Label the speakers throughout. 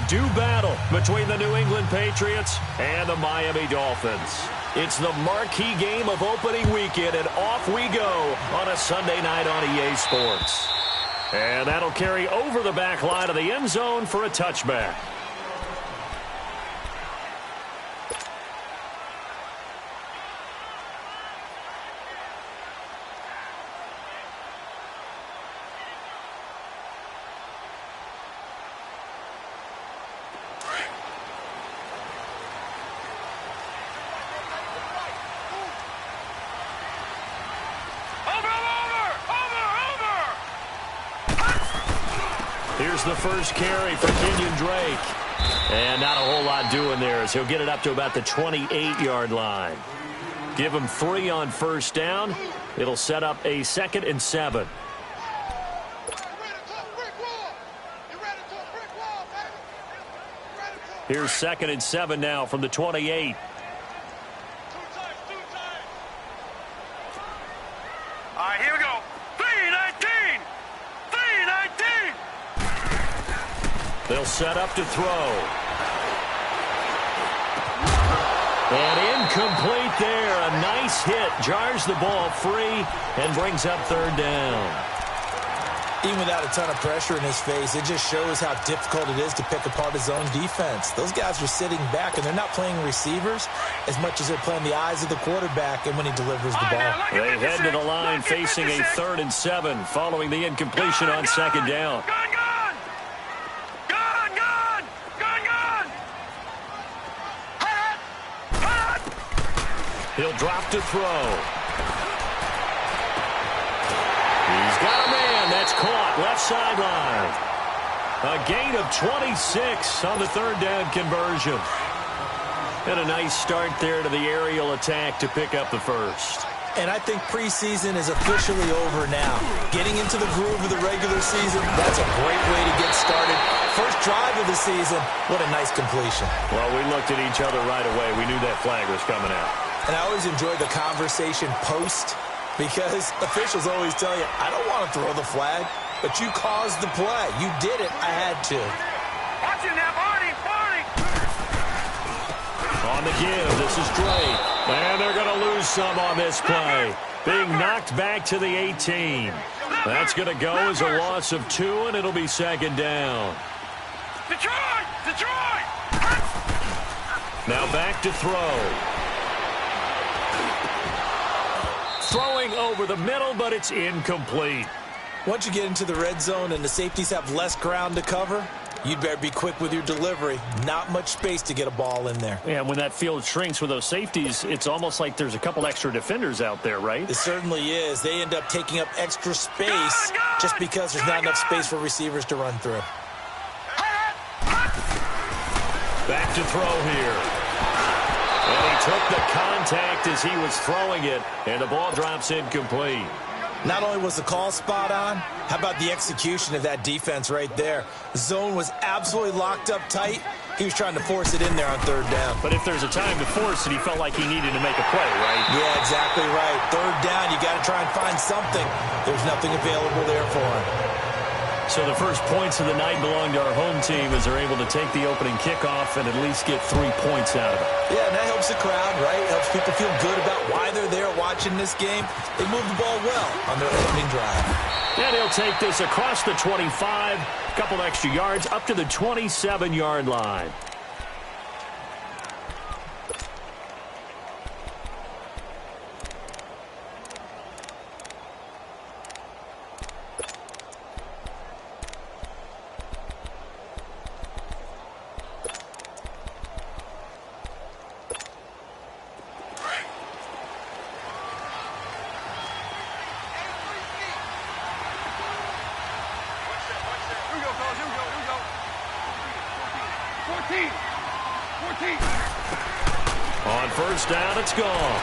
Speaker 1: do battle between the New England Patriots and the Miami Dolphins. It's the marquee game of opening weekend, and off we go on a Sunday night on EA Sports. And that'll carry over the back line of the end zone for a touchback. Here's the first carry for Kenyon Drake. And not a whole lot doing there as he'll get it up to about the 28-yard line. Give him 3 on first down. It'll set up a 2nd and 7. Here's 2nd and 7 now from the 28.
Speaker 2: All right, here we go. 3-19! 3-19!
Speaker 1: They'll set up to throw. And incomplete there. A nice hit. Jars the ball free and brings up 3rd down.
Speaker 3: Even without a ton of pressure in his face, it just shows how difficult it is to pick apart his own defense. Those guys are sitting back, and they're not playing receivers as much as they're playing the eyes of the quarterback and when he delivers the ball.
Speaker 1: They head to the line facing a 3rd and 7 following the incompletion on 2nd down. He'll drop to throw. He's got a man. That's caught. Left sideline. A gain of 26 on the 3rd down conversion. And a nice start there to the aerial attack to pick up the first.
Speaker 3: And I think preseason is officially over now. Getting into the groove of the regular season, that's a great way to get started. First drive of the season, what a nice completion.
Speaker 1: Well, we looked at each other right away. We knew that flag was coming out.
Speaker 3: And I always enjoy the conversation post because officials always tell you, I don't want to throw the flag, but you caused the play. You did it. I had to.
Speaker 2: Watch it now, Barney!
Speaker 1: On the give, this is Drake. And they're going to lose some on this play. Being knocked back to the 18. That's going to go as a loss of 2, and it'll be 2nd down.
Speaker 2: Detroit!
Speaker 1: Now back to throw. Throwing over the middle, but it's incomplete.
Speaker 3: Once you get into the red zone and the safeties have less ground to cover, you'd better be quick with your delivery. Not much space to get a ball in there.
Speaker 1: Yeah, when that field shrinks with those safeties, it's almost like there's a couple extra defenders out there, right?
Speaker 3: It certainly is. They end up taking up extra space just because there's not enough space for receivers to run through.
Speaker 1: Back to throw here. And he took the contact as he was throwing it, and the ball drops incomplete.
Speaker 3: Not only was the call spot on, how about the execution of that defense right there? The zone was absolutely locked up tight. He was trying to force it in there on 3rd down.
Speaker 1: But if there's a time to force it, he felt like he needed to make a play, right?
Speaker 3: Yeah, exactly right. 3rd down, you got to try and find something. There's nothing available there for him.
Speaker 1: So the first points of the night belong to our home team as they're able to take the opening kickoff and at least get 3 points out of it.
Speaker 3: Yeah, and that helps the crowd, right? Helps people feel good about why they're there watching this game. They move the ball well on their opening drive.
Speaker 1: And he'll take this across the 25, a couple extra yards, up to the 27-yard line. On first down, it's gone.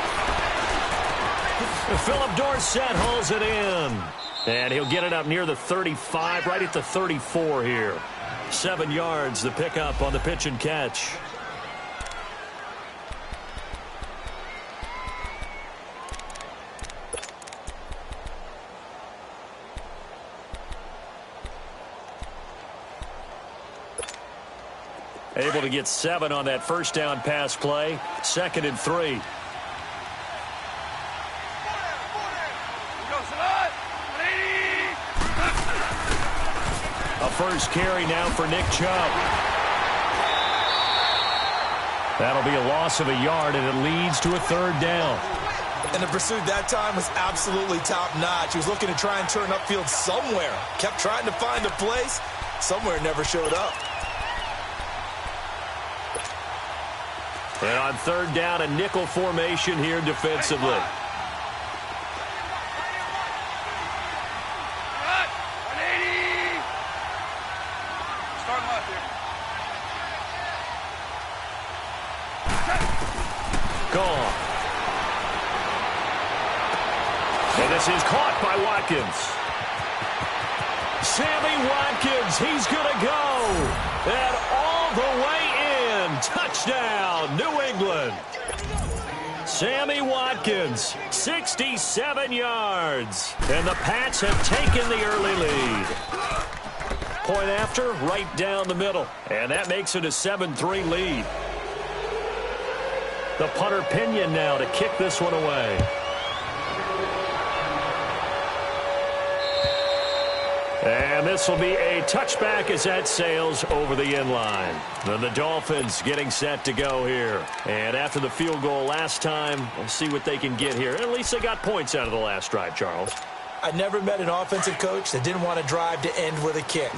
Speaker 1: Philip Dorsett hauls it in. And he'll get it up near the 35, right at the 34 here. 7 yards, the pickup on the pitch and catch. Able to get 7 on that first down pass play. 2nd and 3. A first carry now for Nick Chubb. That'll be a loss of a yard, and it leads to a 3rd down.
Speaker 3: And the pursuit that time was absolutely top-notch. He was looking to try and turn upfield somewhere. Kept trying to find a place. Somewhere never showed up.
Speaker 1: And on 3rd down, a nickel formation here defensively. Gone. And this is caught by Watkins. Sammy Watkins, he's going to go. And all the way in. Touchdown, New England. Sammy Watkins, 67 yards. And the Pats have taken the early lead. Point after, right down the middle. And that makes it a 7-3 lead. The punter Pinion now to kick this one away. And this will be a touchback as that sails over the end line. Then the Dolphins getting set to go here. And after the field goal last time, we'll see what they can get here. At least they got points out of the last drive, Charles.
Speaker 3: I never met an offensive coach that didn't want to drive to end with a kick.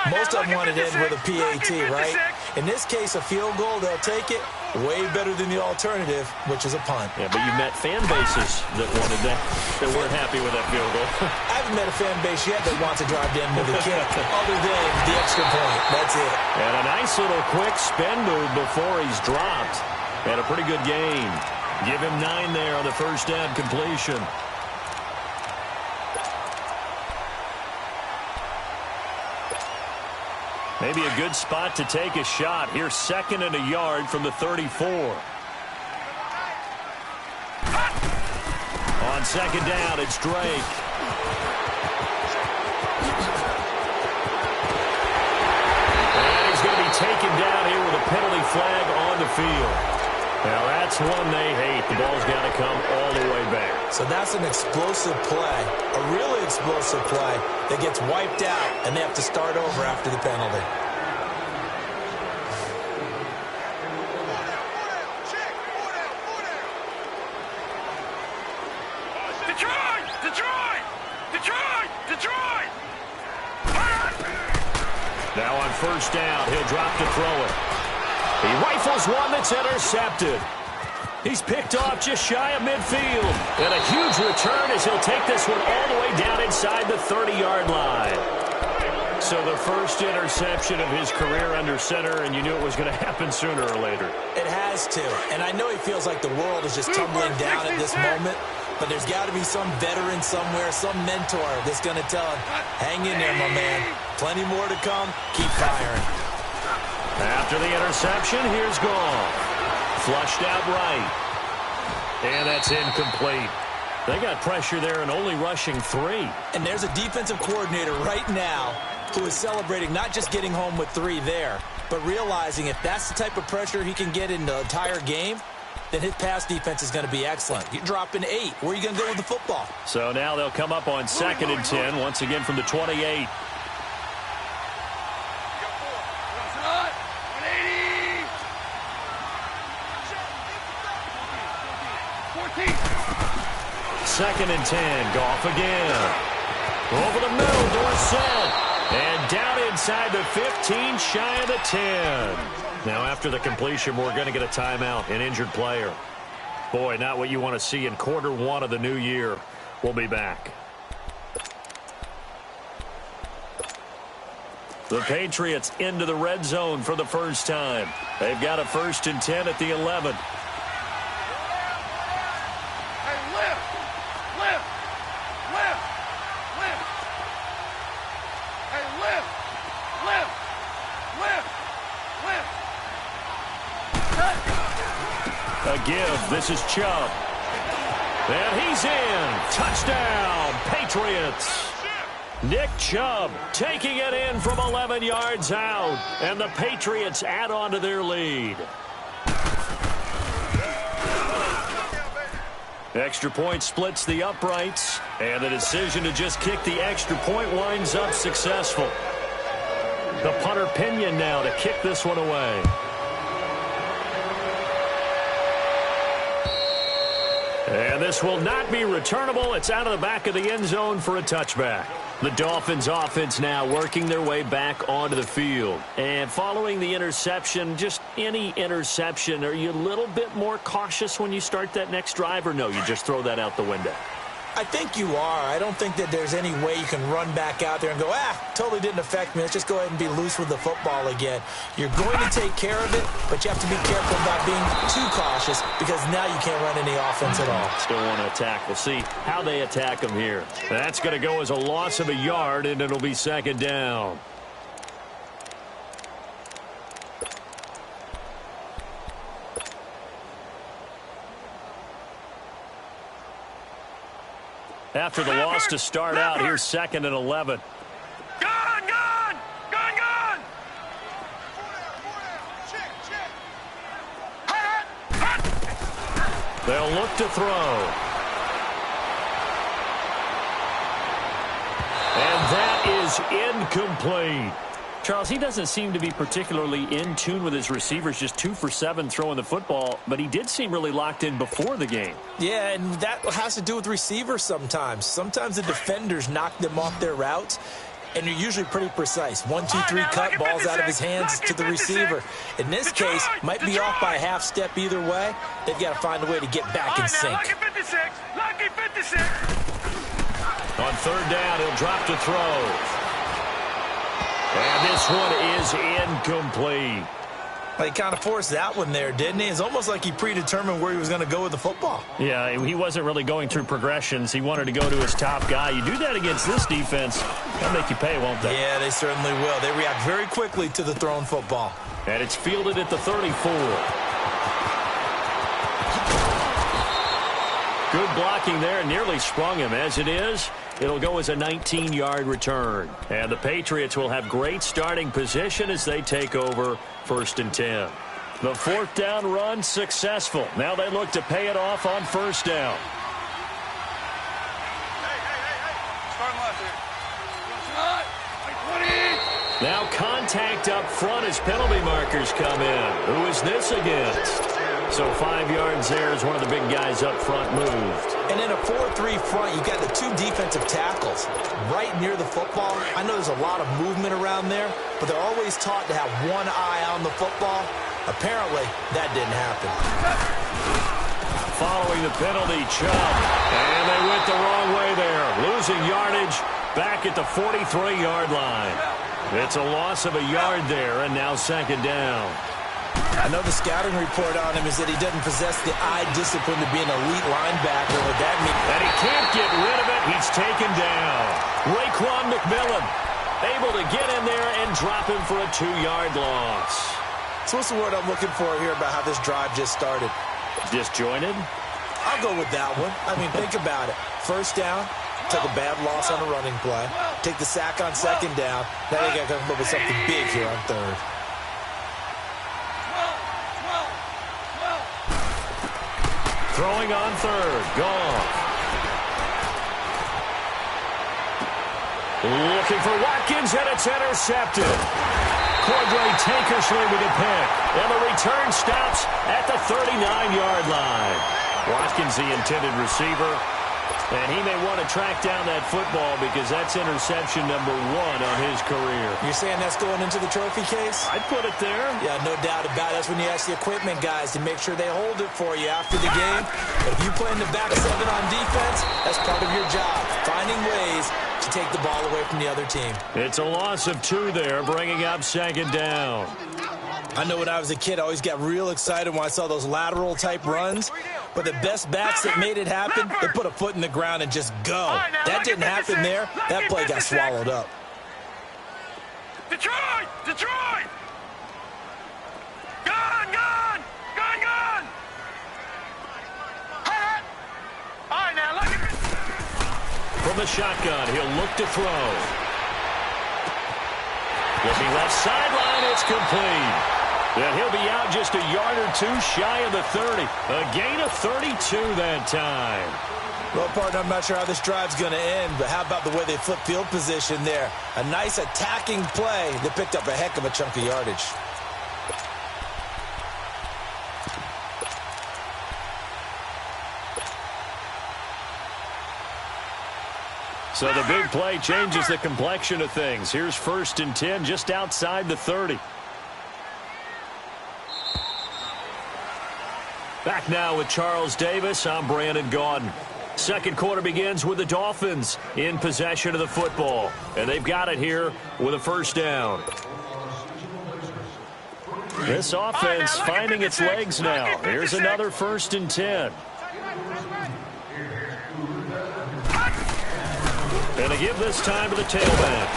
Speaker 3: Most of them wanted to end with a PAT, right? In this case, a field goal, they'll take it. Way better than the alternative, which is a punt.
Speaker 1: Yeah, but you met fan bases that wanted that, that weren't happy with that field goal.
Speaker 3: I haven't met a fan base yet that wants to drive to end with a kick, other than the extra point. That's it.
Speaker 1: And a nice little quick spin move before he's dropped. And a pretty good gain. Give him 9 there on the first down completion. Maybe a good spot to take a shot. Here's 2nd and a yard from the 34. On 2nd down, it's Drake. And he's going to be taken down here with a penalty flag on the field. Now that's one they hate. The ball's got to come all the way back.
Speaker 3: So that's an explosive play, a really explosive play that gets wiped out, and they have to start over after the penalty.
Speaker 2: Detroit! Detroit! Detroit! Detroit!
Speaker 1: Now on first down, he'll drop to throw it. He rifles one that's intercepted. He's picked off just shy of midfield. And a huge return as he'll take this one all the way down inside the 30-yard line. So the first interception of his career under center, and you knew it was going to happen sooner or later.
Speaker 3: It has to. And I know he feels like the world is just tumbling down at this moment. But there's got to be some veteran somewhere, some mentor that's going to tell him, hang in there, my man. Plenty more to come. Keep firing.
Speaker 1: After the interception, here's Goff. Flushed out right. And that's incomplete. They got pressure there and only rushing 3.
Speaker 3: And there's a defensive coordinator right now who is celebrating not just getting home with 3 there, but realizing if that's the type of pressure he can get in the entire game, then his pass defense is going to be excellent. You're dropping 8. Where are you going to go with the football?
Speaker 1: So now they'll come up on 2nd and 10, once again from the 28. Second and 10, Goff again. Over the middle, Dorsett. And down inside the 15, shy of the 10. Now after the completion, we're going to get a timeout, an injured player. Boy, not what you want to see in quarter 1 of the new year. We'll be back. The Patriots into the red zone for the first time. They've got a 1st and 10 at the 11. A give. This is Chubb. And he's in. Touchdown, Patriots. Nick Chubb taking it in from 11 yards out. And the Patriots add on to their lead. Extra point splits the uprights. And the decision to just kick the extra point winds up successful. The punter Pinion now to kick this one away. And this will not be returnable. It's out of the back of the end zone for a touchback. The Dolphins offense now working their way back onto the field. And following the interception, just any interception, are you a little bit more cautious when you start that next drive, or no, you just throw that out the window?
Speaker 3: I think you are. I don't think that there's any way you can run back out there and go, totally didn't affect me. Let's just go ahead and be loose with the football again. You're going to take care of it, but you have to be careful about being too cautious because now you can't run any offense at all.
Speaker 1: Still want to attack. We'll see how they attack them here. That's going to go as a loss of a yard, and it'll be second down. After the loss to start out, here's 2nd and 11.
Speaker 2: Gun! Gun! Gun! Gun!
Speaker 1: They'll look to throw. And that is incomplete. Charles, he doesn't seem to be particularly in tune with his receivers, just 2 for 7 throwing the football, but he did seem really locked in before the game.
Speaker 3: Yeah, and that has to do with receivers sometimes. Sometimes the defenders knock them off their routes, and you're usually pretty precise. 1, 2, 3 cut, balls out of his hands to the receiver. In this case, might be off by a half step either way. They've got to find a way to get back in sync.
Speaker 2: Lucky 56. Lucky 56.
Speaker 1: On 3rd down, he'll drop to throw. And this one is incomplete.
Speaker 3: Well, he kind of forced that one there, didn't he? It's almost like he predetermined where he was going to go with the football.
Speaker 1: Yeah, he wasn't really going through progressions. He wanted to go to his top guy. You do that against this defense, they'll make you pay, won't they?
Speaker 3: Yeah, they certainly will. They react very quickly to the thrown football.
Speaker 1: And it's fielded at the 34. Good blocking there, nearly sprung him. As it is, it'll go as a 19-yard return. And the Patriots will have great starting position as they take over 1st and 10. The 4th down run successful. Now they look to pay it off on 1st down.
Speaker 2: Starting left here.
Speaker 1: Now contact up front as penalty markers come in. Who is this against? So 5 yards there as one of the big guys up front moved.
Speaker 3: And in a 4-3 front, you've got the 2 defensive tackles right near the football. I know there's a lot of movement around there, but they're always taught to have one eye on the football. Apparently, that didn't happen.
Speaker 1: Following the penalty, Chubb. And they went the wrong way there. Losing yardage back at the 43-yard line. It's a loss of a yard there, and now 2nd down.
Speaker 3: I know the scouting report on him is that he doesn't possess the eye discipline to be an elite linebacker. What that means?
Speaker 1: And he can't get rid of it. He's taken down. Raekwon McMillan able to get in there and drop him for a 2-yard loss.
Speaker 3: So what's the word I'm looking for here about how this drive just started?
Speaker 1: Disjointed?
Speaker 3: I'll go with that one. I mean, think about it. 1st down, took a bad loss on a running play. Take the sack on 2nd down. Now they got to come up with something big here on 3rd.
Speaker 1: Throwing on 3rd. Goff. Looking for Watkins, and it's intercepted. Cordray Tankersley with a pick. And the return stops at the 39-yard line. Watkins, the intended receiver. And he may want to track down that football because that's interception number 1 on his career.
Speaker 3: You're saying that's going into the trophy case?
Speaker 1: I'd put it there.
Speaker 3: Yeah, no doubt about it. That's when you ask the equipment guys to make sure they hold it for you after the game. But if you play in the back 7 on defense, that's part of your job. Finding ways to take the ball away from the other team.
Speaker 1: It's a loss of 2 there, bringing up 2nd down.
Speaker 3: I know when I was a kid, I always got real excited when I saw those lateral-type runs. But the best backs that made it happen, they put a foot in the ground and just go. That didn't happen there. That play got swallowed up.
Speaker 2: Detroit! Detroit! Gun! Gun! Gun! Gun! All right, now, look at me.
Speaker 1: From the shotgun. He'll look to throw. Looking left sideline, it's complete. And he'll be out just a yard or two shy of the 30. A gain of 32 that time.
Speaker 3: Well, partner, I'm not sure how this drive's going to end, but how about the way they flip field position there? A nice attacking play that picked up a heck of a chunk of yardage.
Speaker 1: So the big play changes the complexion of things. Here's 1st and 10 just outside the 30. Back now with Charles Davis. I'm Brandon Gaudin. Second quarter begins with the Dolphins in possession of the football. And they've got it here with a first down. This offense finding its legs now. Here's another 1st and 10. And to give this time to the tailback.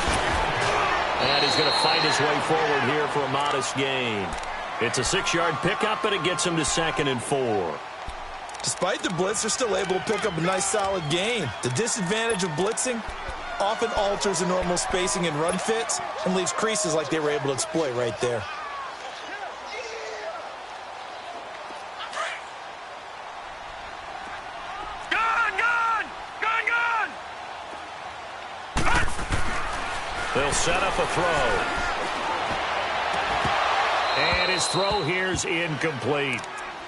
Speaker 1: And he's going to fight his way forward here for a modest gain. It's a 6-yard pickup, and it gets him to 2nd and 4.
Speaker 3: Despite the blitz, they're still able to pick up a nice solid gain. The disadvantage of blitzing often alters the normal spacing and run fits and leaves creases like they were able to exploit right there.
Speaker 1: They'll set up a throw. And his throw here's incomplete.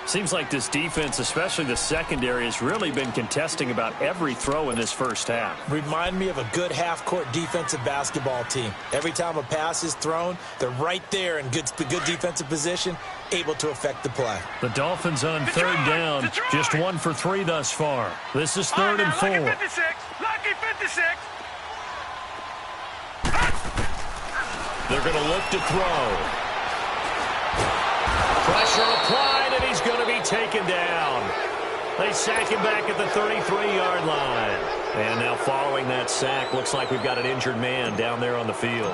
Speaker 1: Seems like this defense, especially the secondary, has really been contesting about every throw in this first half.
Speaker 3: Remind me of a good half-court defensive basketball team. Every time a pass is thrown, they're right there in good defensive position, able to affect the play.
Speaker 1: The Dolphins on 3rd down, just 1 for 3 thus far. This is 3rd and 4.
Speaker 2: Lucky 56. Lucky 56.
Speaker 1: They're going to look to throw. Pressure applied, and he's going to be taken down. They sack him back at the 33-yard line. And now following that sack, looks like we've got an injured man down there on the field.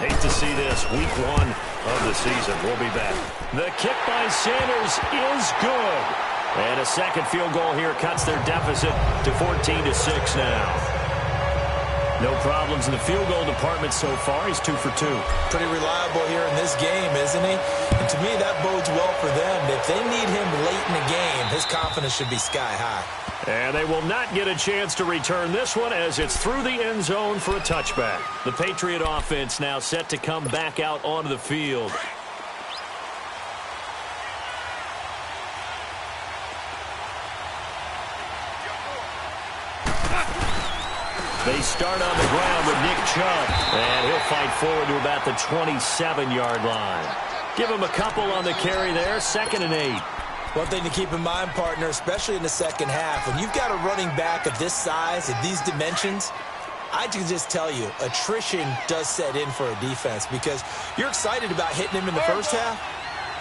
Speaker 1: Hate to see this. Week 1 of the season. We'll be back. The kick by Sanders is good. And a second field goal here cuts their deficit to 14-6 now. No problems in the field goal department so far. He's 2 for 2.
Speaker 3: Pretty reliable here in this game, isn't he? And to me, that bodes well for them. If they need him late in the game, his confidence should be sky high.
Speaker 1: And they will not get a chance to return this one as it's through the end zone for a touchback. The Patriot offense now set to come back out onto the field. They start on the ground with Nick Chubb. And he'll fight forward to about the 27-yard line. Give him a couple on the carry there. 2nd and 8.
Speaker 3: One thing to keep in mind, partner, especially in the second half, when you've got a running back of this size, of these dimensions, I can just tell you, attrition does set in for a defense because you're excited about hitting him in the first half.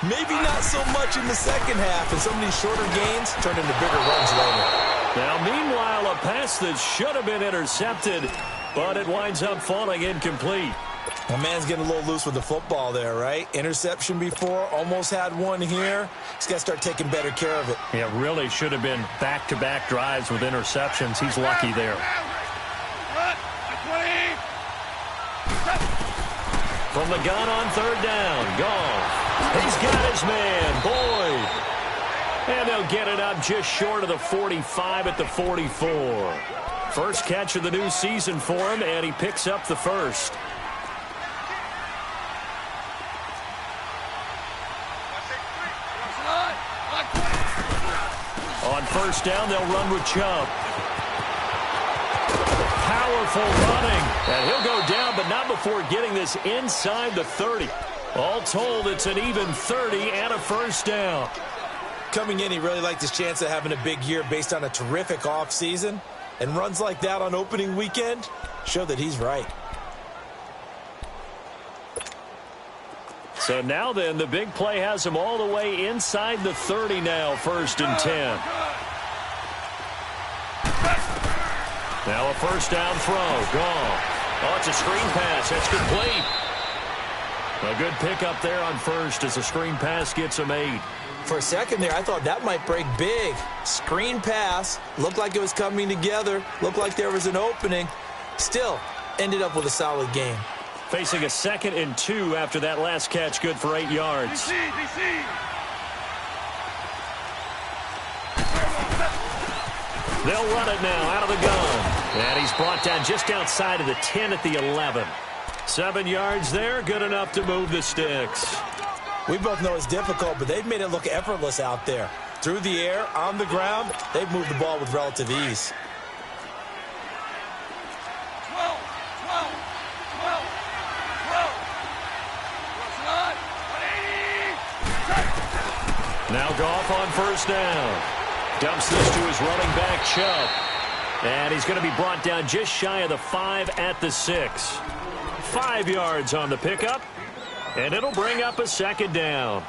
Speaker 3: Maybe not so much in the second half, and some of these shorter gains turn into bigger runs later.
Speaker 1: Now, meanwhile, a pass that should have been intercepted, but it winds up falling incomplete.
Speaker 3: My man's getting a little loose with the football there, right? Interception before, almost had one here. He's got to start taking better care of it.
Speaker 1: Yeah, really should have been back-to-back drives with interceptions. He's lucky there. From the gun on 3rd down, Goff. He's got his man, Boyd. And they'll get it up just short of the 45 at the 44. First catch of the new season for him, and he picks up the first. On 1st down, they'll run with Chubb. Powerful running. And he'll go down, but not before getting this inside the 30. All told, it's an even 30 and a 1st down.
Speaker 3: Coming in, he really liked his chance of having a big year based on a terrific offseason. And runs like that on opening weekend show that he's right.
Speaker 1: So now then, the big play has him all the way inside the 30 now, 1st and 10. Now a 1st down throw. Gone. Oh, it's a screen pass. That's complete. A good pickup there on first as the screen pass gets him 8.
Speaker 3: For a second there, I thought that might break big. Screen pass, looked like it was coming together, looked like there was an opening. Still, ended up with a solid game.
Speaker 1: Facing a 2nd and 2 after that last catch, good for 8 yards.
Speaker 2: DC.
Speaker 1: They'll run it now out of the gun. And he's brought down just outside of the 10 at the 11. 7 yards there, good enough to move the sticks.
Speaker 3: We both know it's difficult, but they've made it look effortless out there. Through the air, on the ground, they've moved the ball with relative ease.
Speaker 2: 12.
Speaker 1: Now Goff on first down. Dumps this to his running back, Chubb. And he's going to be brought down just shy of the 5 at the 6. 5 yards on the pickup. And it'll bring up a 2nd down.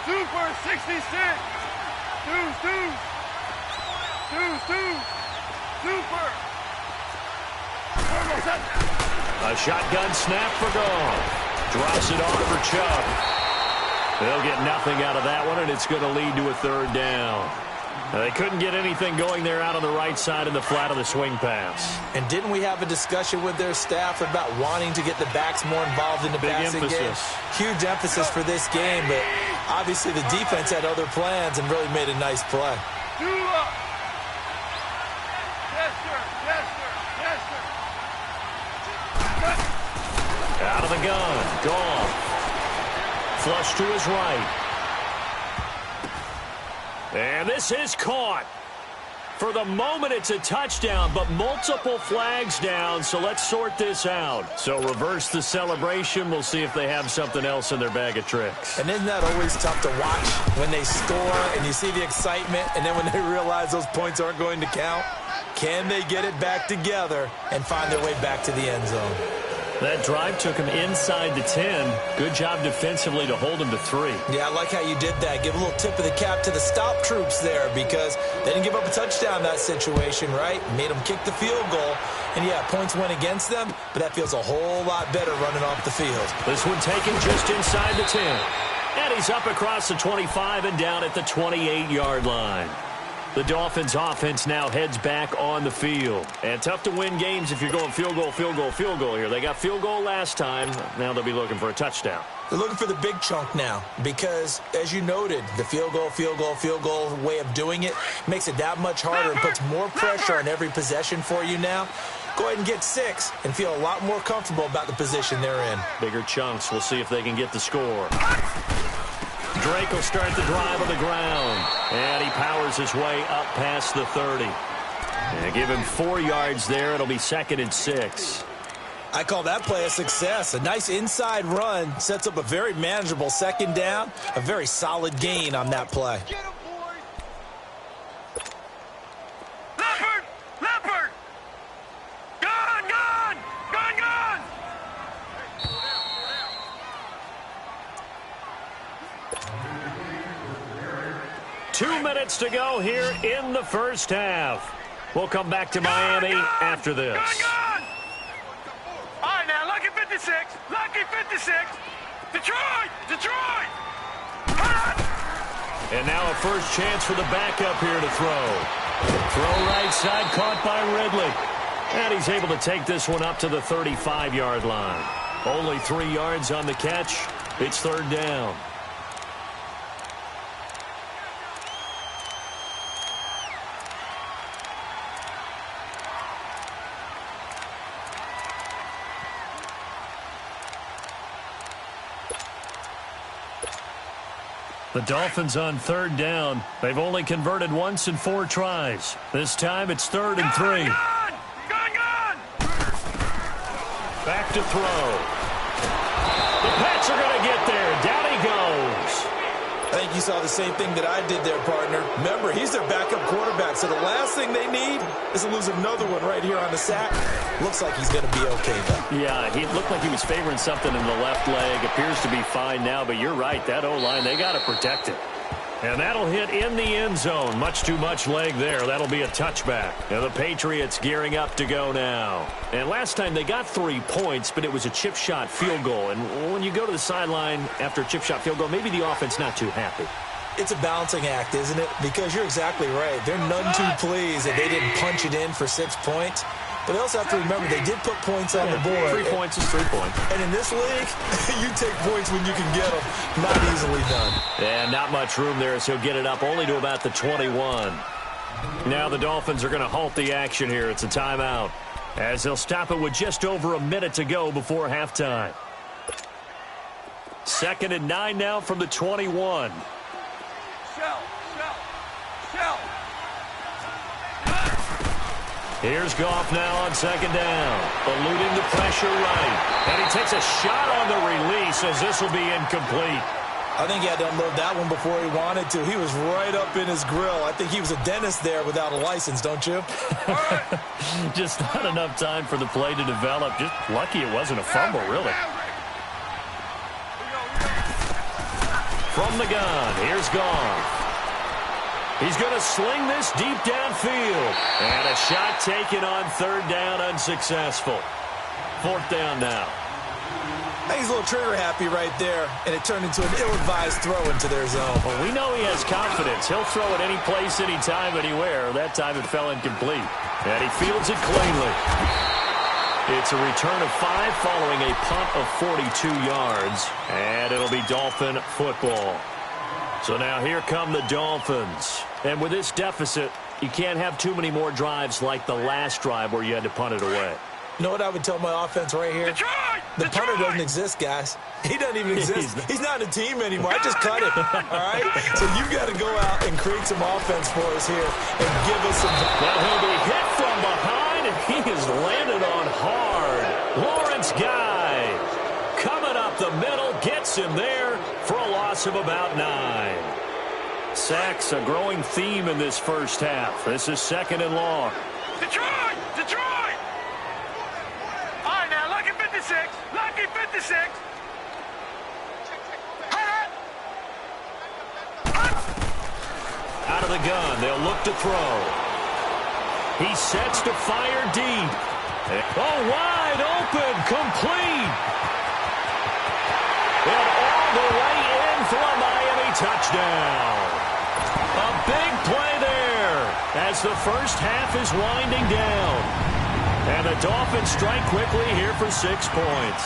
Speaker 2: Super 66. Deuce. Super.
Speaker 1: A shotgun snap for Goff. Drops it off for Chubb. They'll get nothing out of that one, and it's going to lead to a 3rd down. They couldn't get anything going there out on the right side in the flat of the swing pass.
Speaker 3: And didn't we have a discussion with their staff about wanting to get the backs more involved in the passing game? Huge emphasis for this game, but obviously the defense had other plans and really made a nice play.
Speaker 2: Yes,
Speaker 1: Out of the gun, Goff. Flush to his right. And this is caught. For the moment, it's a touchdown, but multiple flags down, so let's sort this out. So reverse the celebration. We'll see if they have something else in their bag of tricks.
Speaker 3: And isn't that always tough to watch when they score and you see the excitement, and then when they realize those points aren't going to count? Can they get it back together and find their way back to the end zone?
Speaker 1: That drive took him inside the 10. Good job defensively to hold him to 3.
Speaker 3: Yeah, I like how you did that. Give a little tip of the cap to the stop troops there because they didn't give up a touchdown in that situation, right? Made them kick the field goal. And, yeah, points went against them, but that feels a whole lot better running off the field.
Speaker 1: This one taken just inside the 10. And he's up across the 25 and down at the 28-yard line. The Dolphins offense now heads back on the field. And tough to win games if you're going field goal here. They got field goal last time. Now they'll be looking for a touchdown.
Speaker 3: They're looking for the big chunk now because, as you noted, the field goal way of doing it makes it that much harder and puts more pressure on every possession for you now. Go ahead and get 6 and feel a lot more comfortable about the position they're in.
Speaker 1: Bigger chunks. We'll see if they can get the score. Drake will start the drive on the ground. And he powers his way up past the 30. And give him 4 yards there. It'll be 2nd and 6.
Speaker 3: I call that play a success. A nice inside run sets up a very manageable 2nd down. A very solid gain on that play.
Speaker 2: Leopard! Gone!
Speaker 1: 2 minutes to go here in the first half. We'll come back to Miami after this.
Speaker 2: Gone! All right, now, lucky 56. Detroit!
Speaker 1: And now a first chance for the backup here to throw. Throw right side, caught by Ridley. And he's able to take this one up to the 35-yard line. Only 3 yards on the catch. It's 3rd down. The Dolphins on 3rd down. They've only converted once in 4 tries. This time it's 3rd and 3.
Speaker 2: Gone!
Speaker 1: Back to throw. The Pats are going to get there. Down he goes.
Speaker 3: I think you saw the same thing that I did there, partner. Remember, he's their backup quarterback, so the last thing they need is to lose another one right here on the sack. Looks like he's going to be okay, though.
Speaker 1: Yeah, he looked like he was favoring something in the left leg. Appears to be fine now, but you're right. That O-line, they got to protect it. And that'll hit in the end zone. Much too much leg there. That'll be a touchback. And the Patriots gearing up to go now. And last time they got 3 points, but it was a chip shot field goal. And when you go to the sideline after a chip shot field goal, maybe the offense not too happy.
Speaker 3: It's a balancing act, isn't it? Because you're exactly right. They're none too pleased that they didn't punch it in for 6 points. But they also have to remember they did put points on the board.
Speaker 1: 3 points is 3 points.
Speaker 3: And in this league, you take points when you can get them. Not easily done.
Speaker 1: And not much room there as he'll get it up only to about the 21. Now the Dolphins are going to halt the action here. It's a timeout as they'll stop it with just over a minute to go before halftime. 2nd and 9 now from the 21. Here's Goff now on 2nd down, eluding the pressure right. And he takes a shot on the release as this will be incomplete.
Speaker 3: I think he had to unload that one before he wanted to. He was right up in his grill. I think he was a dentist there without a license, don't you?
Speaker 1: Just not enough time for the play to develop. Just lucky it wasn't a fumble, really. From the gun, here's Goff. He's going to sling this deep downfield. And a shot taken on 3rd down, unsuccessful. 4th down now.
Speaker 3: I think he's a little trigger happy right there, and it turned into an ill-advised throw into their zone.
Speaker 1: Well, we know he has confidence. He'll throw it any place, anytime, anywhere. That time it fell incomplete. And he fields it cleanly. It's a return of 5 following a punt of 42 yards. And it'll be Dolphin football. So now here come the Dolphins. And with this deficit, you can't have too many more drives like the last drive where you had to punt it away.
Speaker 3: You know what I would tell my offense right here? The punter doesn't exist, guys. He doesn't even exist. He's not a team anymore. I just cut him, all right? So you've got to go out and create some offense for us here and give us some...
Speaker 1: Now he'll be hit from behind, and he has landed on hard. Lawrence Guy coming up the middle, gets him there for a loss of about 9. Sacks, a growing theme in this first half. This is 2nd and long.
Speaker 2: Detroit! Detroit! All right, now, lucky 56. Lucky 56.
Speaker 1: Out of the gun, they'll look to throw. He sets to fire deep. Oh, wide open, complete. And all the way in for a Miami touchdown. A big play there as the first half is winding down. And the Dolphins strike quickly here for 6 points.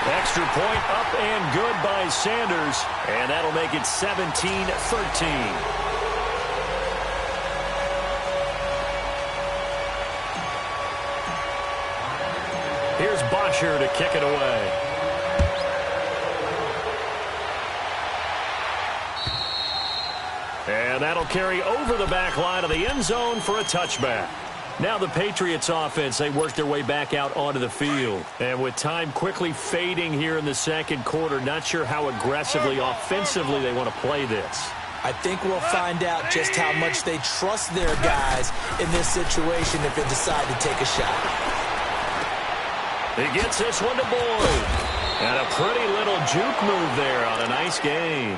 Speaker 1: Extra point up and good by Sanders. And that'll make it 17-13. Here's Bosher to kick it away. And that'll carry over the back line of the end zone for a touchback. Now the Patriots offense, they work their way back out onto the field. And with time quickly fading here in the 2nd quarter, not sure how aggressively, offensively they want to play this.
Speaker 3: I think we'll find out just how much they trust their guys in this situation if they decide to take a shot.
Speaker 1: He gets this one to Boyd. And a pretty little juke move there on a nice gain.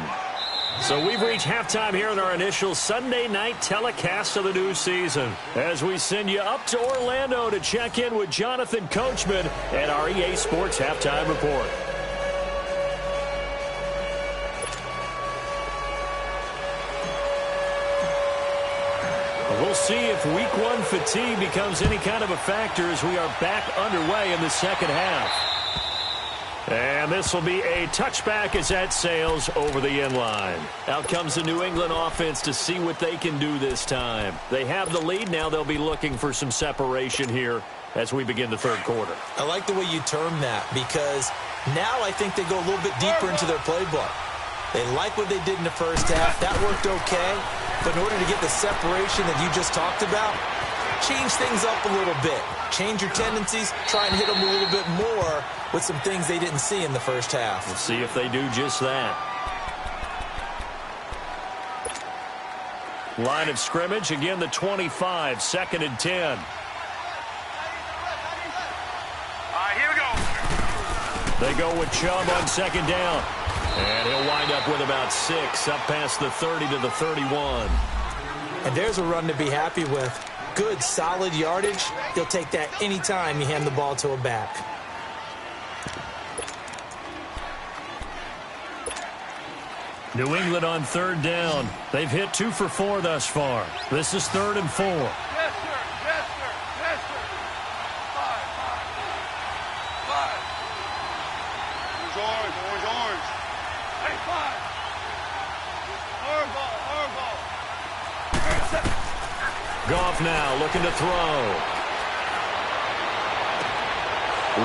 Speaker 1: So we've reached halftime here in our initial Sunday night telecast of the new season as we send you up to Orlando to check in with Jonathan Coachman and our EA Sports Halftime Report. We'll see if Week 1 fatigue becomes any kind of a factor as we are back underway in the 2nd half. And this will be a touchback as that sails over the end line. Out comes the New England offense to see what they can do this time. They have the lead. Now they'll be looking for some separation here as we begin the 3rd quarter.
Speaker 3: I like the way you term that because now I think they go a little bit deeper into their playbook. They like what they did in the first half. That worked okay. But in order to get the separation that you just talked about, change things up a little bit. Change your tendencies. Try and hit them a little bit more with some things they didn't see in the first half.
Speaker 1: We'll see if they do just that. Line of scrimmage, again the 25, 2nd and 10.
Speaker 2: All right, here we go.
Speaker 1: They go with Chubb on second down. And he'll wind up with about 6, up past the 30 to the 31.
Speaker 3: And there's a run to be happy with. Good, solid yardage. He'll take that anytime you hand the ball to a back.
Speaker 1: New England on third down. They've hit 2 for 4 thus far. This is 3rd and 4.
Speaker 2: Yes, sir. Yes, sir. Yes, sir. 5. Orange, orange, orange. Hey, 5. Hard ball.
Speaker 1: Goff now looking to throw.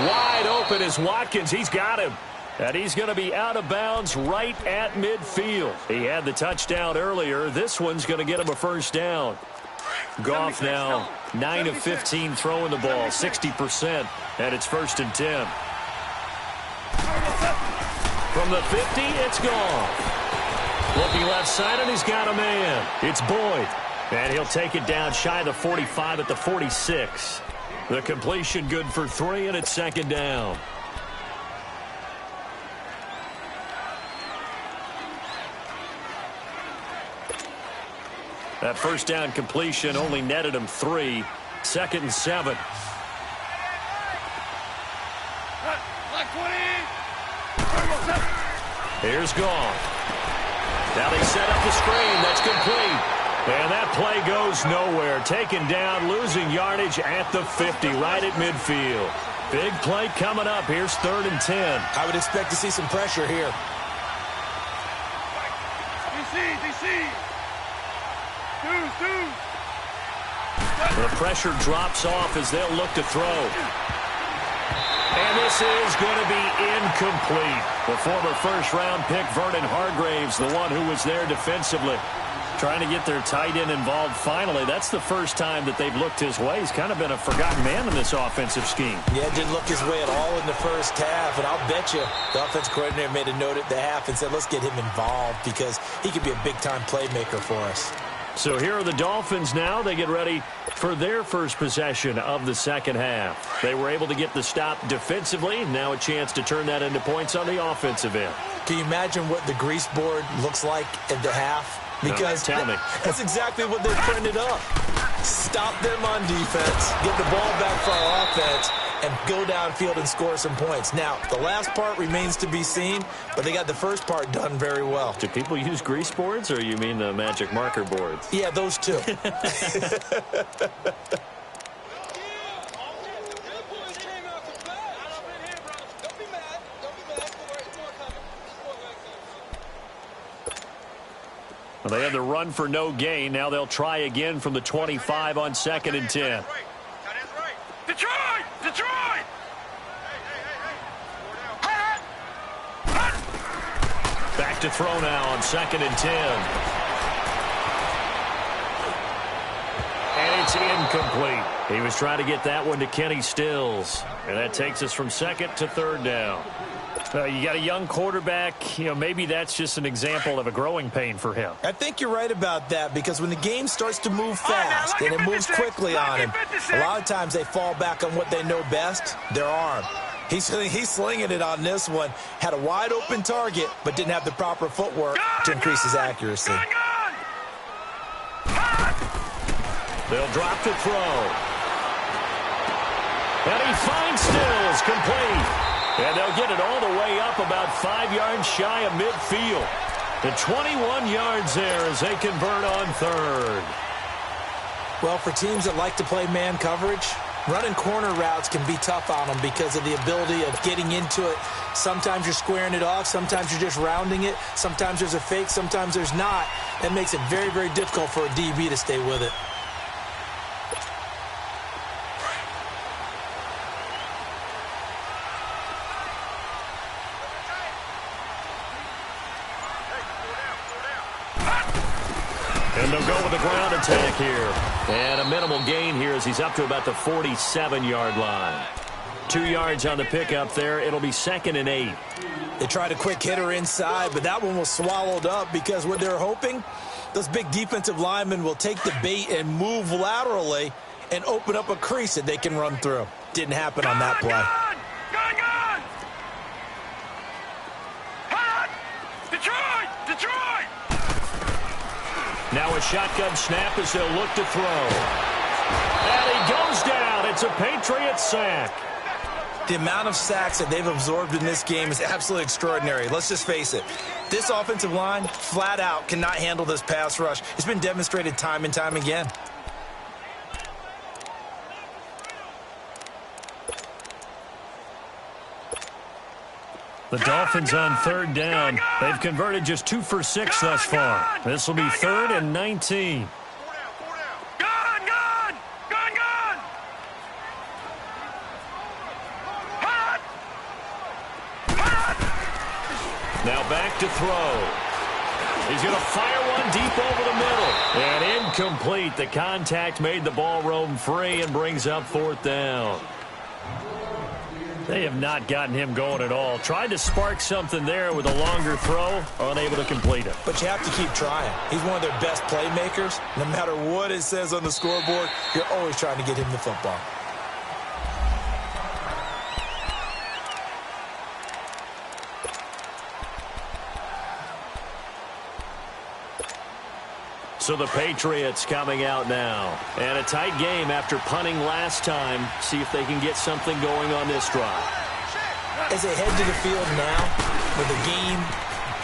Speaker 1: Wide open is Watkins. He's got him. And he's going to be out of bounds right at midfield. He had the touchdown earlier. This one's going to get him a first down. Goff now 9 of 15 throwing the ball, 60%, and it's 1st and 10. From the 50, it's Goff. Looking left side, and he's got a man. It's Boyd. And he'll take it down shy of the 45 at the 46. The completion good for 3, and it's 2nd down. That first down completion only netted him 3. 2nd and 7. Here's Goff. Now they set up the screen. That's complete. And that play goes nowhere. Taken down, losing yardage at the 50, right at midfield. Big play coming up. Here's 3rd and 10.
Speaker 3: I would expect to see some pressure here.
Speaker 2: DC.
Speaker 1: The pressure drops off as they'll look to throw. And this is going to be incomplete. The former first-round pick, Vernon Hargreaves, the one who was there defensively, trying to get their tight end involved finally. That's the first time that they've looked his way. He's kind of been a forgotten man in this offensive scheme.
Speaker 3: Yeah, didn't look his way at all in the first half. And I'll bet you the offense coordinator made a note at the half and said, let's get him involved because he could be a big-time playmaker for us.
Speaker 1: So here are the Dolphins now. They get ready for their first possession of the second half. They were able to get the stop defensively. Now a chance to turn that into points on the offensive end.
Speaker 3: Can you imagine what the grease board looks like at the half? Because
Speaker 1: tell me.
Speaker 3: That's exactly what they printed up. Stop them on defense, get the ball back for our offense, and go downfield and score some points. Now, the last part remains to be seen, but they got the first part done very well.
Speaker 1: Do people use grease boards, or you mean the magic marker boards?
Speaker 3: Yeah, those two.
Speaker 1: Well, they had the run for no gain. Now they'll try again from the 25 on 2nd and 10.
Speaker 2: Detroit!
Speaker 1: Back to throw now on 2nd and 10. And it's incomplete. He was trying to get that one to Kenny Stills. And that takes us from 2nd to 3rd down. You got a young quarterback. You know, maybe that's just an example of a growing pain for him.
Speaker 3: I think you're right about that because when the game starts to move fast and it moves quickly on him, a lot of times they fall back on what they know best, their arm. He's slinging it on this one. Had a wide open target, but didn't have the proper footwork to increase his accuracy.
Speaker 1: They'll drop to throw. And he finds Stills, complete. And they'll get it all the way up about 5 yards shy of midfield. The 21 yards there as they convert on 3rd.
Speaker 3: Well, for teams that like to play man coverage, running corner routes can be tough on them because of the ability of getting into it. Sometimes you're squaring it off. Sometimes you're just rounding it. Sometimes there's a fake. Sometimes there's not. That makes it very, very difficult for a DB to stay with it.
Speaker 1: And they'll go with the ground attack here. And a minimal gain here as he's up to about the 47-yard line. 2 yards on the pickup there. It'll be 2nd and 8.
Speaker 3: They tried a quick hitter inside, but that one was swallowed up because what they're hoping, those big defensive linemen will take the bait and move laterally and open up a crease that they can run through. Didn't happen on that play.
Speaker 1: Now a shotgun snap as they'll look to throw. And he goes down. It's a Patriots sack.
Speaker 3: The amount of sacks that they've absorbed in this game is absolutely extraordinary. Let's just face it. This offensive line, flat out, cannot handle this pass rush. It's been demonstrated time and time again.
Speaker 1: The Dolphins on third down. They've converted just 2 for 6 thus far. This will be 3rd and 19. Now back to throw. He's going to fire one deep over the middle. And incomplete. The contact made the ball roam free and brings up 4th down. They have not gotten him going at all. Tried to spark something there with a longer throw, unable to complete it.
Speaker 3: But you have to keep trying. He's one of their best playmakers. No matter what it says on the scoreboard, you're always trying to get him the football.
Speaker 1: So the Patriots coming out now. And a tight game after punting last time. See if they can get something going on this drive.
Speaker 3: As they head to the field now, with the game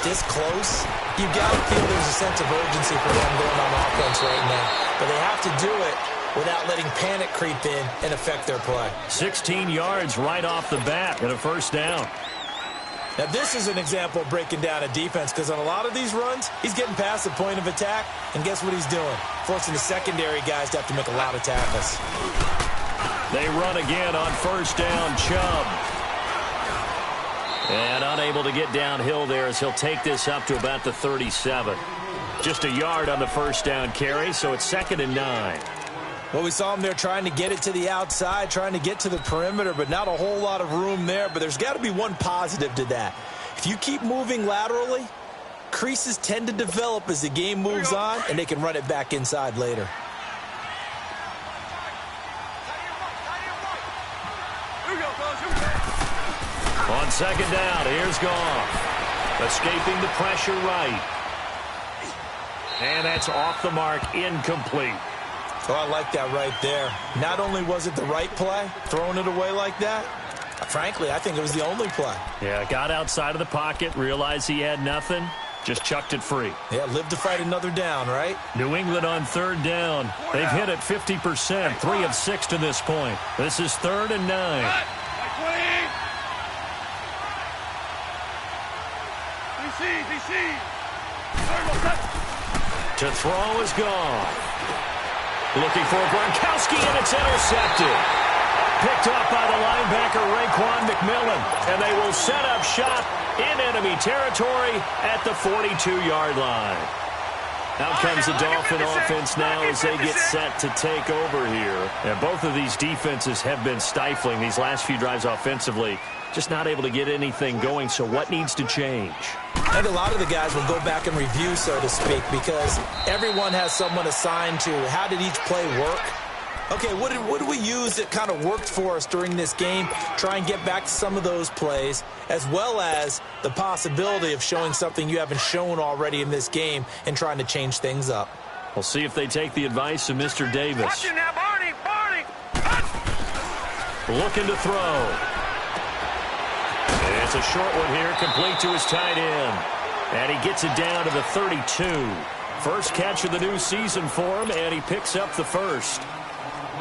Speaker 3: this close, you've got to feel there's a sense of urgency for them going on offense right now. But they have to do it without letting panic creep in and affect their play.
Speaker 1: 16 yards right off the bat and a 1st down.
Speaker 3: Now, this is an example of breaking down a defense because on a lot of these runs, he's getting past the point of attack, and guess what he's doing? Forcing the secondary guys to have to make a lot of tackles.
Speaker 1: They run again on 1st down, Chubb. And unable to get downhill there as he'll take this up to about the 37. Just a yard on the 1st down carry, so it's 2nd and 9.
Speaker 3: Well, we saw him there trying to get it to the outside, trying to get to the perimeter, but not a whole lot of room there. But there's got to be one positive to that. If you keep moving laterally, creases tend to develop as the game moves on, and they can run it back inside later.
Speaker 1: On 2nd down, here's Goff. Escaping the pressure right. And that's off the mark, incomplete.
Speaker 3: Oh, I like that right there. Not only was it the right play, throwing it away like that, frankly, I think it was the only play.
Speaker 1: Yeah, got outside of the pocket, realized he had nothing, just chucked it free.
Speaker 3: Yeah, live to fight another down, right?
Speaker 1: New England on 3rd down. They've hit it 50%, 3 of 6 to this point. This is 3rd and 9. To throw is Goff. Looking for Gronkowski, and it's intercepted. Picked off by the linebacker, Raekwon McMillan. And they will set up shop in enemy territory at the 42-yard line. Out comes the Dolphin offense now as they get set to take over here. And both of these defenses have been stifling these last few drives offensively. Just not able to get anything going, so what needs to change?
Speaker 3: And a lot of the guys will go back and review, so to speak, because everyone has someone assigned to how did each play work. Okay, what did we use that kind of worked for us during this game? Try and get back to some of those plays, as well as the possibility of showing something you haven't shown already in this game and trying to change things up.
Speaker 1: We'll see if they take the advice of Mr. Davis.
Speaker 2: Watch it now, Barney!
Speaker 1: Looking to throw. It's a short one here, complete to his tight end. And he gets it down to the 32. First catch of the new season for him, and he picks up the 1st.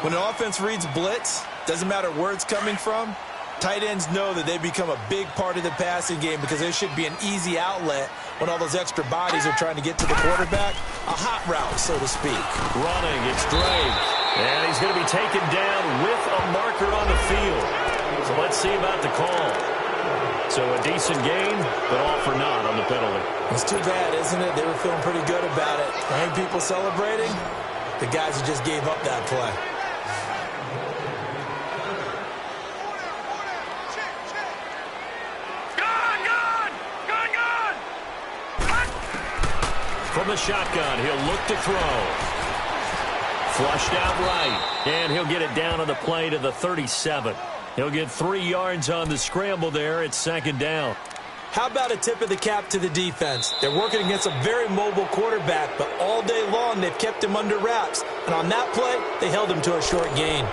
Speaker 3: When an offense reads blitz, doesn't matter where it's coming from, tight ends know that they become a big part of the passing game because there should be an easy outlet when all those extra bodies are trying to get to the quarterback. A hot route, so to speak.
Speaker 1: Running, it's Drake. And he's going to be taken down with a marker on the field. So let's see about the call. So a decent game, but all for naught on the penalty.
Speaker 3: It's too bad, isn't it? They were feeling pretty good about it. Ain't people celebrating? The guys who just gave up that play.
Speaker 1: From the shotgun, he'll look to throw. Flushed out right, and he'll get it down on the play to the 37. He'll get 3 yards on the scramble there. It's 2nd down.
Speaker 3: How about a tip of the cap to the defense? They're working against a very mobile quarterback, but all day long they've kept him under wraps. And on that play, they held him to a short gain.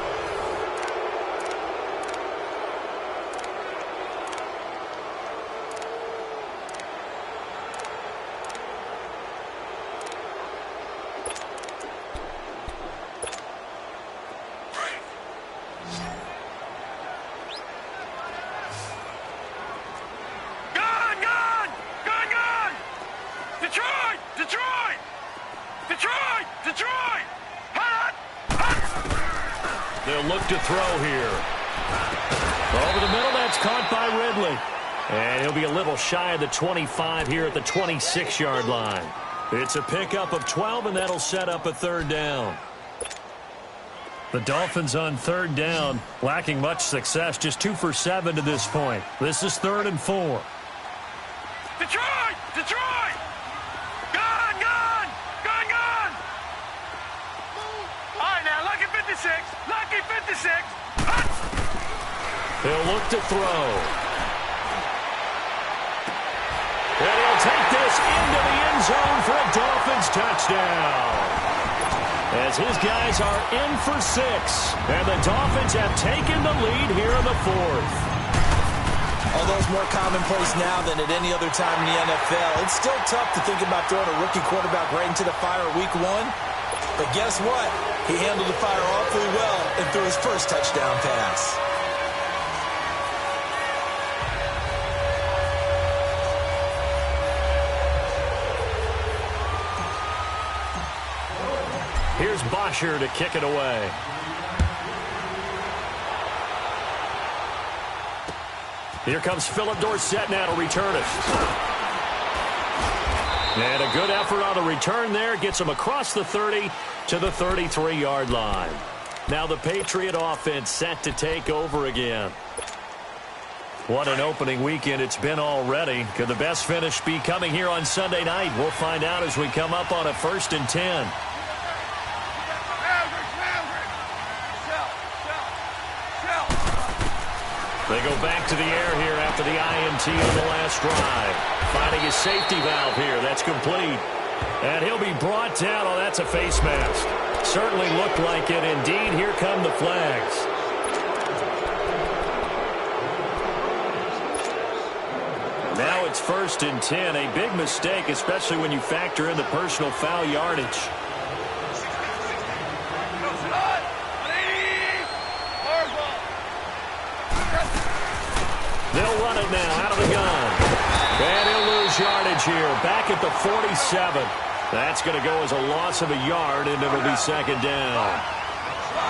Speaker 1: They'll look to throw here. Over the middle, that's caught by Ridley. And he'll be a little shy of the 25 here at the 26-yard line. It's a pickup of 12, and that'll set up a third down. The Dolphins on third down, lacking much success, just 2 for 7 to this point. This is 3rd and 4.
Speaker 2: Detroit! Detroit! Gun! Gun! Gun! Gun! All right, now, lucky 56. Lucky 56.
Speaker 1: He'll look to throw. And he'll take this into the end zone for a Dolphins touchdown. As his guys are in for 6. And the Dolphins have taken the lead here in the 4th.
Speaker 3: Although it's more commonplace now than at any other time in the NFL, it's still tough to think about throwing a rookie quarterback right into the fire week 1. But guess what? He handled the fire awfully well and threw his first touchdown pass.
Speaker 1: Here's Bosher to kick it away. Here comes Philip Dorsett now to return it. And a good effort on the return there. Gets him across the 30 to the 33-yard line. Now the Patriot offense set to take over again. What an opening weekend it's been already. Could the best finish be coming here on Sunday night? We'll find out as we come up on a 1st and 10. They go back to the air here after the INT on the last drive. Finding his safety valve here. That's complete. And he'll be brought down. Oh, that's a face mask. Certainly looked like it. Indeed, here come the flags. Now it's 1st and 10. A big mistake, especially when you factor in the personal foul yardage. They'll run it now out of the gun. And he'll lose yardage here. Back at the 47. That's going to go as a loss of a yard, and it'll be 2nd down.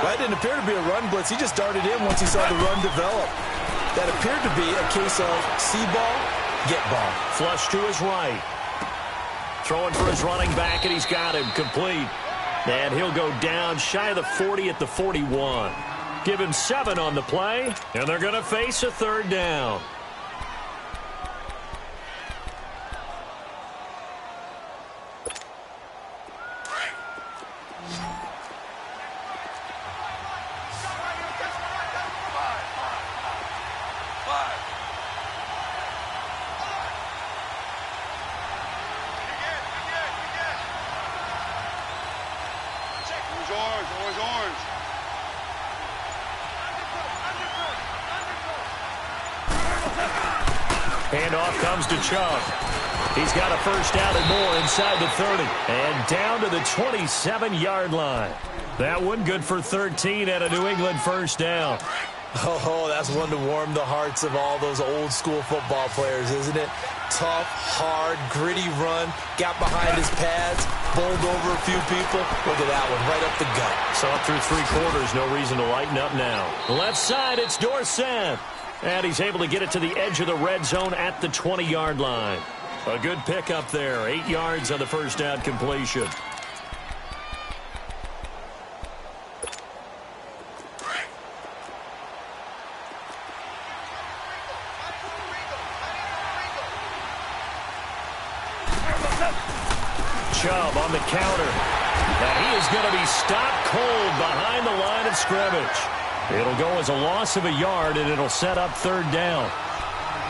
Speaker 3: That didn't appear to be a run blitz. He just darted in once he saw the run develop. That appeared to be a case of see ball, get ball.
Speaker 1: Flush to his right. Throwing for his running back, and he's got him complete. And he'll go down shy of the 40 at the 41. Give him 7 on the play, and they're going to face a 3rd down. Handoff comes to Chubb. He's got a first down and more inside the 30. And down to the 27-yard line. That one good for 13 and a New England first down.
Speaker 3: Oh, that's one to warm the hearts of all those old school football players, isn't it? Tough, hard, gritty run. Got behind his pads, bowled over a few people. Look at that one, right up the gut.
Speaker 1: Saw it through 3 quarters. No reason to lighten up now. Left side, it's Dorsett. And he's able to get it to the edge of the red zone at the 20-yard line. A good pickup there. 8 yards on the first down completion. Chubb on the counter. And he is going to be stopped cold behind the line of scrimmage. It'll go as a loss of a yard, and it'll set up 3rd down.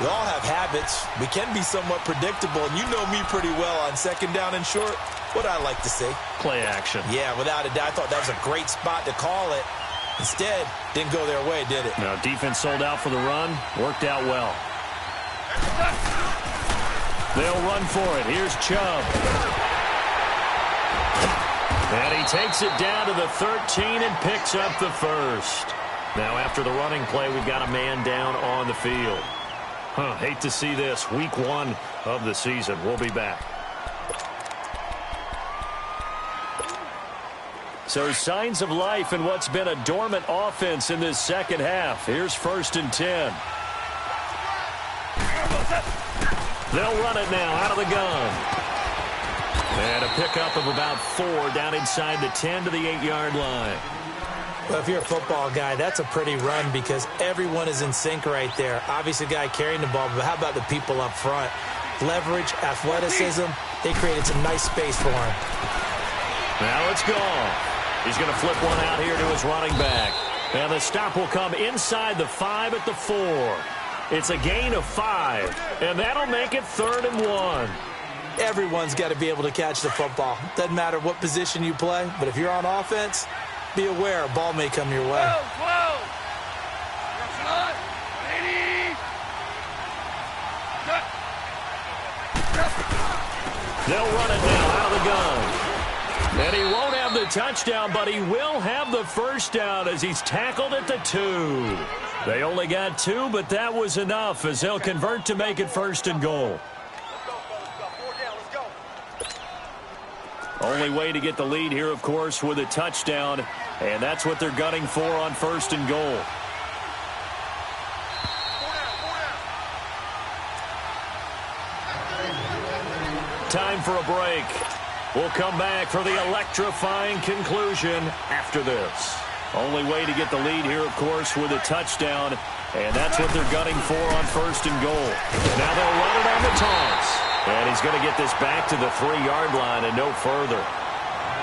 Speaker 3: We all have habits. We can be somewhat predictable, and you know me pretty well on second down and short. What I like to say?
Speaker 1: Play action.
Speaker 3: Yeah, without a doubt. I thought that was a great spot to call it. Instead, didn't go their way, did it?
Speaker 1: No, defense sold out for the run. Worked out well. They'll run for it. Here's Chubb. And he takes it down to the 13 and picks up the first. Now, after the running play, we've got a man down on the field. Hate to see this. Week 1 of the season. We'll be back. So signs of life in what's been a dormant offense in this second half. Here's 1st and 10. They'll run it now out of the gun. And a pickup of about 4 down inside the 10 to the 8-yard line.
Speaker 3: Well, if you're a football guy, that's a pretty run because everyone is in sync right there. Obviously, the guy carrying the ball, but how about the people up front? Leverage, athleticism, they created some nice space for him.
Speaker 1: Now it's gone. He's going to flip one out here to his running back. And the stop will come inside the 5 at the 4. It's a gain of 5, and that'll make it 3rd and 1.
Speaker 3: Everyone's got to be able to catch the football. Doesn't matter what position you play, but if you're on offense, be aware a ball may come your way.
Speaker 2: Whoa.
Speaker 1: They'll run it now out of the gun. And he won't have the touchdown, but he will have the first down as he's tackled at the 2. They only got 2, but that was enough as they'll convert to make it 1st and goal. Only way to get the lead here, of course, with a touchdown, and that's what they're gunning for on 1st and goal. Time for a break. We'll come back for the electrifying conclusion after this. Only way to get the lead here, of course, with a touchdown, and that's what they're gunning for on 1st and goal. Now they'll run it on the toss, and he's going to get this back to the 3-yard line and no further.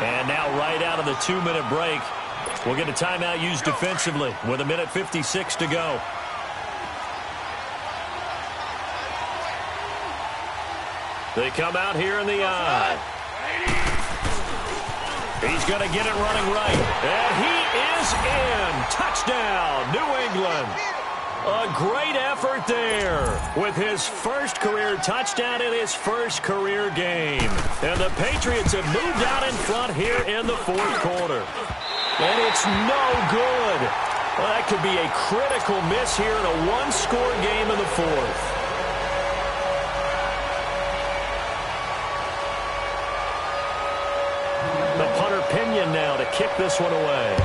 Speaker 1: And now right out of the 2-minute break, we'll get a timeout used defensively with 1:56 to go. They come out here in the eye. He's going to get it running right. And he is in. Touchdown, New England. A great effort there with his first career touchdown in his first career game. And the Patriots have moved out in front here in the 4th quarter. And it's no good. Well, that could be a critical miss here in a 1-score game in the 4th. The punter Pinion now to kick this one away.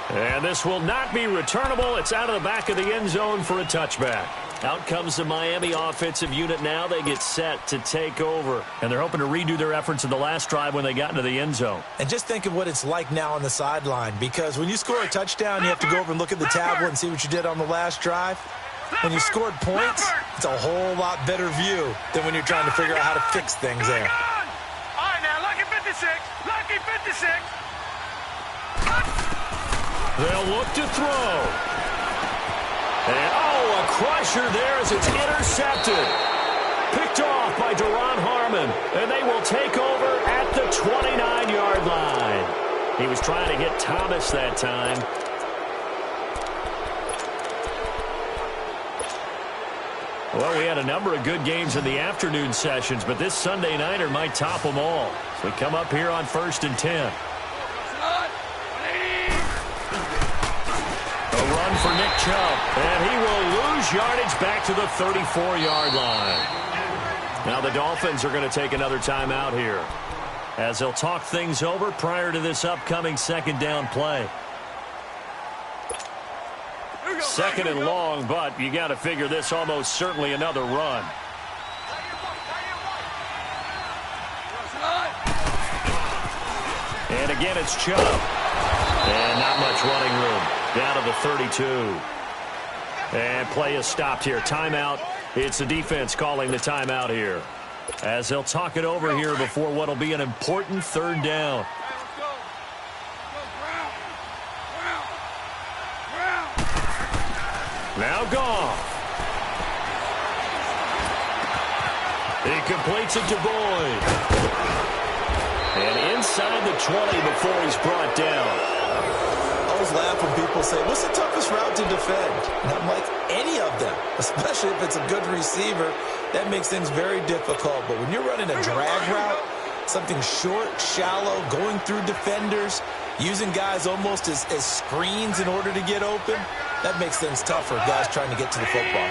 Speaker 1: And this will not be returnable. It's out of the back of the end zone for a touchback. Out comes the Miami offensive unit now. They get set to take over. And they're hoping to redo their efforts in the last drive when they got into the end zone. And just think of what it's like now on the sideline. Because when you score a touchdown, you have to go over and look at the tablet and see what you did on the last drive. When you scored points, it's a whole lot better view than when you're trying to figure out how to fix things there.
Speaker 2: All right, now, lucky 56. Lucky 56.
Speaker 1: They'll look to throw. And, a crusher there as it's intercepted. Picked off by Duron Harmon. And they will take over at the 29-yard line. He was trying to hit Thomas that time. Well, we had a number of good games in the afternoon sessions, but this Sunday nighter might top them all. So we come up here on 1st and 10. A run for Nick Chubb, and he will lose yardage back to the 34-yard line. Now the Dolphins are going to take another timeout here as they'll talk things over prior to this upcoming 2nd down play. 2nd and long, but you got to figure this almost certainly another run. And again, it's Chubb. And not much running room. Down to the 32. And play is stopped here. Timeout. It's the defense calling the timeout here, as they'll talk it over here before what will be an important 3rd down. Now Goff. He completes it to Boyd. And inside the 20 before he's brought down.
Speaker 3: I always laugh when people say, what's the toughest route to defend? And I'm like, any of them, especially if it's a good receiver. That makes things very difficult. But when you're running a drag route, something short, shallow, going through defenders, using guys almost as screens in order to get open, that makes things tougher, guys trying to get to the football.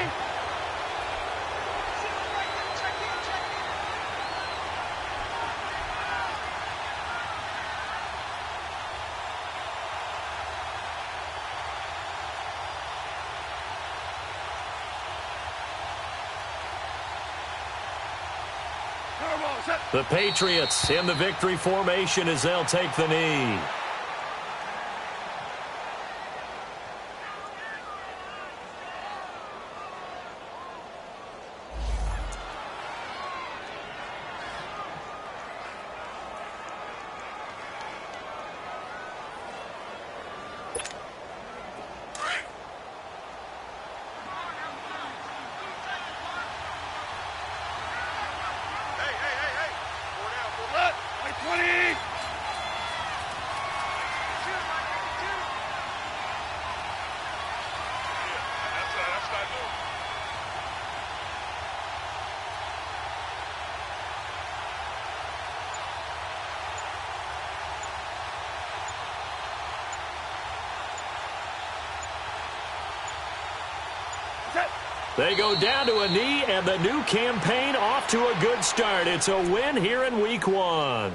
Speaker 1: The Patriots in the victory formation as they'll take the knee. They go down to a knee, and the new campaign off to a good start. It's a win here in Week 1.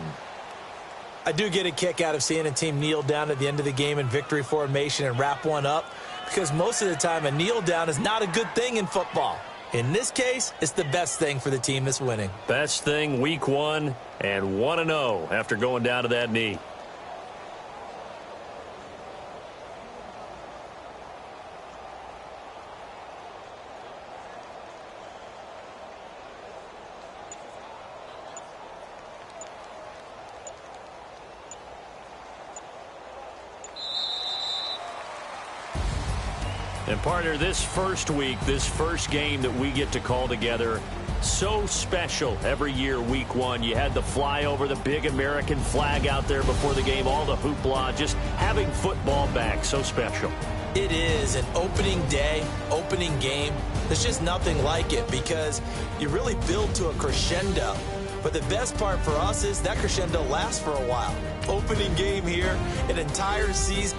Speaker 3: I do get a kick out of seeing a team kneel down at the end of the game in victory formation and wrap one up, because most of the time a kneel down is not a good thing in football. In this case, it's the best thing for the team that's winning.
Speaker 1: Best thing Week 1 and 1-0 after going down to that knee. And partner, this first week, this first game that we get to call together, so special every year, Week 1. You had the flyover, the big American flag out there before the game, all the hoopla, just having football back, so special.
Speaker 3: It is an opening day, opening game. There's just nothing like it because you really build to a crescendo. But the best part for us is that crescendo lasts for a while. Opening game here, an entire season.